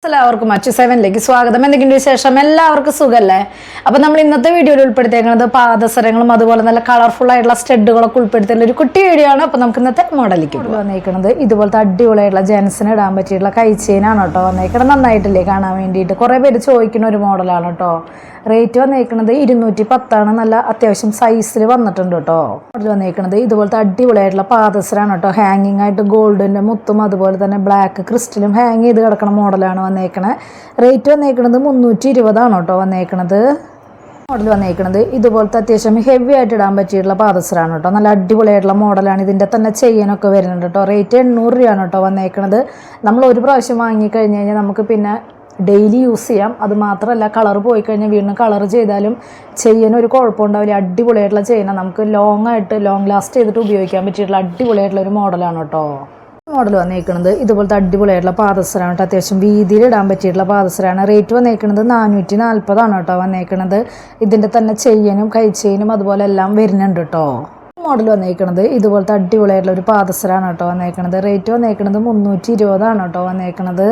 എല്ലാവർക്കും അച്ചു സെവനിലേക്ക് സ്വാഗതം. എന്തെങ്കിലും വിശേഷം? എല്ലാവർക്കും സുഖല്ലേ? അപ്പോൾ നമ്മൾ ഇന്നത്തെ വീഡിയോയിൽ ഉൾപ്പെടുത്തിയിരിക്കുന്നത് പാദസരങ്ങളും അതുപോലെ നല്ല കളർഫുൾ ആയിട്ടുള്ള സ്റ്റഡുകളൊക്കെ ഉൾപ്പെടുത്തിയുള്ള ഒരു കുട്ടി വീഡിയോ ആണ്. അപ്പോൾ നമുക്ക് ഇന്നത്തെ മോഡലിലേക്ക് വന്നിരിക്കുന്നത് ഇതുപോലത്തെ അടിപൊളിയായിട്ടുള്ള ജെൻസിന് ഇടാൻ പറ്റിയിട്ടുള്ള കൈ ചെയിനാണ് കേട്ടോ വന്നേക്കുന്നത്. നന്നായിട്ടില്ലേ കാണാൻ വേണ്ടിയിട്ട്? കുറേ പേര് ചോദിക്കുന്ന ഒരു മോഡലാണ് കേട്ടോ. റേറ്റ് വന്നേക്കുന്നത് 210 നല്ല അത്യാവശ്യം സൈസിൽ വന്നിട്ടുണ്ട് കേട്ടോ. മോഡൽ വന്നേക്കുന്നത് ഇതുപോലത്തെ അടിപൊളിയായിട്ടുള്ള പാദസരാണ് കേട്ടോ. ഹാങ്ങിങ് ആയിട്ട് ഗോൾഡിൻ്റെ മുത്തും അതുപോലെ തന്നെ ബ്ലാക്ക് ക്രിസ്റ്റലും ഹാങ് ചെയ്ത് കിടക്കുന്ന മോഡലാണ് വന്നേക്കണേ. റേറ്റ് വന്നേക്കുന്നത് 320 കേട്ടോ വന്നേക്കണത്. മോഡൽ വന്നേക്കുന്നത് ഇതുപോലത്തെ അത്യാവശ്യം ഹെവി ആയിട്ട് ഇടാൻ പറ്റിയിട്ടുള്ള പാദസരാണ് കേട്ടോ. നല്ല അടിപൊളിയായിട്ടുള്ള മോഡലാണ്. ഇതിൻ്റെ തന്നെ ചെയ്യാനൊക്കെ വരുന്നുണ്ട് കേട്ടോ. റേറ്റ് 800 രൂപയാണ് കേട്ടോ വന്നേക്കണത്. നമ്മൾ ഒരു പ്രാവശ്യം വാങ്ങിക്കഴിഞ്ഞ് കഴിഞ്ഞാൽ നമുക്ക് പിന്നെ ഡെയിലി യൂസ് ചെയ്യാം. അത് മാത്രമല്ല കളർ പോയി കഴിഞ്ഞാൽ വീണ്ടും കളർ ചെയ്താലും ചെയ്യാനൊരു കുഴപ്പമുണ്ടാവില്ല. അടിപൊളിയായിട്ടുള്ള ചെയിനാണ്. നമുക്ക് ലോങ് ലാസ്റ്റ് ചെയ്തിട്ട് ഉപയോഗിക്കാൻ പറ്റിയിട്ടുള്ള അടിപൊളിയായിട്ടുള്ള ഒരു മോഡലാണ് കേട്ടോ. മോഡൽ വന്നേക്കുന്നത് ഇതുപോലത്തെ അടിപൊളിയായിട്ടുള്ള പാദസരാണ് കേട്ടോ. അത്യാവശ്യം വീതിയിൽ ഇടാൻ പറ്റിയിട്ടുള്ള പാദസരാണ്. റേറ്റ് വന്നേക്കുന്നത് 440 കേട്ടോ വന്നേക്കുന്നത്. ഇതിൻ്റെ തന്നെ ചെയ്യാനും കൈ ചെയിനും അതുപോലെ എല്ലാം വരുന്നുണ്ട് കേട്ടോ. മോഡൽ വന്നേക്കുന്നത് ഇതുപോലത്തെ അടിപൊളിയായിട്ടുള്ള ഒരു പാദസരാണ് കേട്ടോ വന്നേക്കുന്നത്. റേറ്റ് വന്നേക്കുന്നത് 320 കേട്ടോ വന്നേക്കുന്നത്.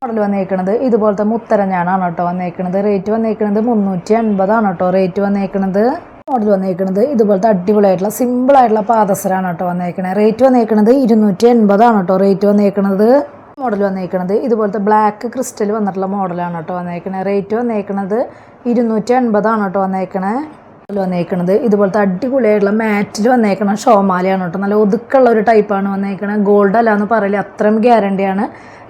മോഡൽ വന്നേക്കുന്നത് ഇതുപോലത്തെ മുത്തരഞ്ഞാണ് കേട്ടോ വന്നേക്കുന്നത്. റേറ്റ് വന്നേക്കുന്നത് 350 കേട്ടോ റേറ്റ് വന്നേക്കുന്നത്. മോഡൽ വന്നേക്കുന്നത് ഇതുപോലത്തെ അടിപൊളിയായിട്ടുള്ള സിമ്പിളായിട്ടുള്ള പാദസരാണ് കേട്ടോ വന്നേക്കുന്നത്. റേറ്റ് വന്നേക്കുന്നത് 280 കേട്ടോ റേറ്റ് വന്നേക്കുന്നത്. മോഡൽ വന്നേക്കുന്നത് ഇതുപോലത്തെ ബ്ലാക്ക് ക്രിസ്റ്റൽ വന്നിട്ടുള്ള മോഡലാണ് കേട്ടോ വന്നേക്കുന്നത്. റേറ്റ് വന്നേക്കുന്നത് 280 കേട്ടോ വന്നേക്കണേ. മോഡൽ വന്നേക്കുന്നത് ഇതുപോലത്തെ അടിപൊളിയായിട്ടുള്ള മാറ്റിൽ വന്നേക്കണ ഷോമാലയാണ് കേട്ടോ. നല്ല ഒതുക്കുള്ള ഒരു ടൈപ്പാണ് വന്നേക്കണത്. ഗോൾഡ് അല്ല എന്ന് പറയില്ല, അത്രയും ഗ്യാരണ്ടിയാണ്.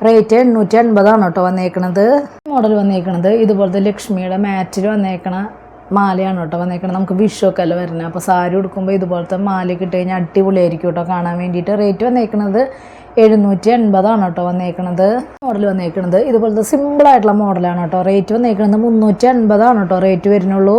റേറ്റ് 850 കേട്ടോ വന്നേക്കണത്. മോഡൽ വന്നേക്കണത് ഇതുപോലത്തെ ലക്ഷ്മിയുടെ മാറ്റിൽ വന്നേക്കണ മാലയാണ് കേട്ടോ വന്നേക്കണം. നമുക്ക് വിഷുവൊക്കെ അല്ല വരുന്നത്. അപ്പോൾ സാരി ഉടുക്കുമ്പോൾ ഇതുപോലത്തെ മാലയൊക്കെ ഇട്ട് കഴിഞ്ഞാൽ അടിപൊളിയായിരിക്കും കേട്ടോ കാണാൻ വേണ്ടിയിട്ട്. റേറ്റ് വന്നേക്കുന്നത് 780 കേട്ടോ വന്നേക്കണത്. മോഡൽ വന്നേക്കുന്നത് ഇതുപോലത്തെ സിമ്പിളായിട്ടുള്ള മോഡലാണ് കേട്ടോ. റേറ്റ് വന്നേക്കുന്നത് 350 കേട്ടോ റേറ്റ് വരുന്നുള്ളൂ.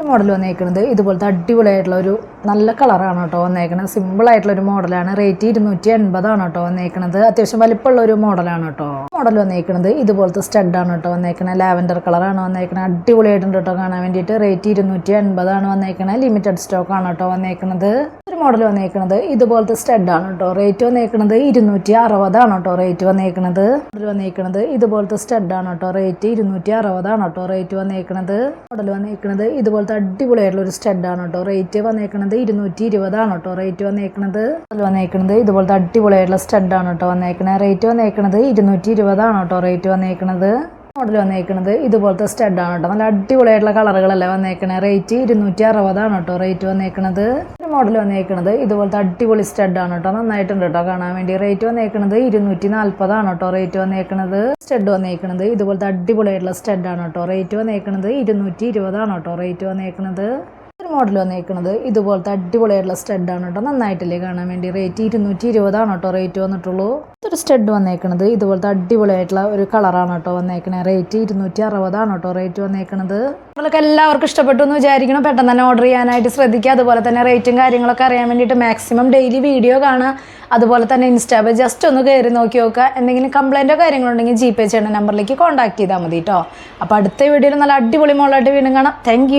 മോഡൽ വന്നേക്കുന്നത് ഇതുപോലത്തെ അടിപൊളിയായിട്ടുള്ള ഒരു നല്ല കളറാണ് കേട്ടോ വന്നേക്കുന്നത്. സിമ്പിളായിട്ടുള്ളൊരു മോഡലാണ്. റേറ്റ് 280 കേട്ടോ വന്നേക്കുന്നത്. അത്യാവശ്യം വലിപ്പമുള്ള ഒരു മോഡലാണ് കേട്ടോ. മോഡൽ വന്നേക്കുന്നത് ഇതുപോലത്തെ സ്റ്റഡാണ് കേട്ടോ വന്നേക്കുന്നത്. ലാവൻഡർ കളറാണ് വന്നേക്കുന്നത്. അടിപൊളിയായിട്ടുണ്ട് കേട്ടോ കാണാൻ വേണ്ടിയിട്ട്. റേറ്റ് 280 വന്നേക്കുന്നത്. ലിമിറ്റഡ് സ്റ്റോക്കാണ് കേട്ടോ വന്നേക്കുന്നത്. ഒരു മോഡൽ വന്നേക്കുന്നത് ഇതുപോലത്തെ സ്റ്റഡാണ് കേട്ടോ. റേറ്റ് വന്നേക്കുന്നത് 260 കേട്ടോ റേറ്റ് വന്നേക്കുന്നത്. മോഡൽ വന്നേക്കുന്നത് ഇതുപോലത്തെ സ്റ്റഡാണ് കേട്ടോ. റേറ്റ് 260 കേട്ടോ റേറ്റ് വന്നേക്കുന്നത്. മോഡൽ വന്നേക്കുന്നത് ഇതുപോലത്തെ അടിപൊളിയായിട്ടുള്ള ഒരു സ്റ്റഡാണ് കേട്ടോ. റേറ്റ് വന്നേക്കുന്നത് 220 കേട്ടോ റേറ്റ് വന്നേക്കുന്നത്. മോഡൽ വന്നേക്കുന്നത് ഇതുപോലത്തെ അടിപൊളിയായിട്ടുള്ള സ്റ്റഡാണ് കേട്ടോ വന്നേക്കുന്നത്. റേറ്റ് വന്നേക്കുന്നത് 220 കേട്ടോ റേറ്റ് വന്നേക്കുന്നത്. മോഡൽ വന്നേക്കുന്നത് ഇതുപോലത്തെ സ്റ്റഡാണ് കേട്ടോ. നല്ല അടിപൊളിയായിട്ടുള്ള കളറുകളല്ലേ വന്നേക്കണേ. റേറ്റ് 260 കേട്ടോ റേറ്റ് വന്നേക്കുന്നത്. മോഡൽ വന്നേക്കുന്നത് ഇതുപോലത്തെ അടിപൊളി സ്റ്റഡാണ് കേട്ടോ. നന്നായിട്ടുണ്ട് കേട്ടോ കാണാൻ വേണ്ടി. റേറ്റ് വന്നേക്കുന്നത് 240 കേട്ടോ റേറ്റ് വന്നേക്കുന്നത്. സ്റ്റഡ് വന്നേക്കുന്നത് ഇതുപോലത്തെ അടിപൊളിയായിട്ടുള്ള സ്റ്റഡാണ് കേട്ടോ. റേറ്റ് വന്നേക്കുന്നത് 220 കേട്ടോ റേറ്റ് വന്നേക്കുന്നത്. ഒരു മോഡൽ വന്നേക്കുന്നത് ഇതുപോലത്തെ അടിപൊളിയായിട്ടുള്ള സ്റ്റഡാണ് കേട്ടോ. നന്നായിട്ടില്ലേ കാണാൻ വേണ്ടി. റേറ്റ് 220 കേട്ടോ റേറ്റ് വന്നിട്ടുള്ളൂ. ഒരു സ്റ്റഡ് വന്നേക്കുന്നത് ഇതുപോലത്തെ അടിപൊളിയായിട്ടുള്ള ഒരു കളറാണ് കേട്ടോ വന്നേക്കുന്നത്. റേറ്റ് 260 കേട്ടോ റേറ്റ് വന്നേക്കുന്നത്. നിങ്ങൾക്ക് എല്ലാവർക്കും ഇഷ്ടപ്പെട്ടു എന്ന് വിചാരിക്കണം. പെട്ടെന്ന് തന്നെ ഓർഡർ ചെയ്യാനായിട്ട് ശ്രദ്ധിക്കുക. അതുപോലെ തന്നെ റേറ്റും കാര്യങ്ങളൊക്കെ അറിയാൻ വേണ്ടിയിട്ട് മാക്സിമം ഡെയിലി വീഡിയോ കാണുക. അതുപോലെ തന്നെ ഇൻസ്റ്റാ പേജ് ജസ്റ്റ് ഒന്ന് കയറി നോക്കി നോക്കുക. എന്തെങ്കിലും കംപ്ലൈൻറ്റോ കാര്യങ്ങളുണ്ടെങ്കിൽ GPay ചെയ്യുന്ന നമ്പറിലേക്ക് കോൺടാക്ട് ചെയ്താൽ മതി കേട്ടോ. അപ്പോൾ അടുത്ത വീഡിയോയിൽ നല്ല അടിപൊളി മോളായിട്ട് വീണ്ടും കാണാം. താങ്ക്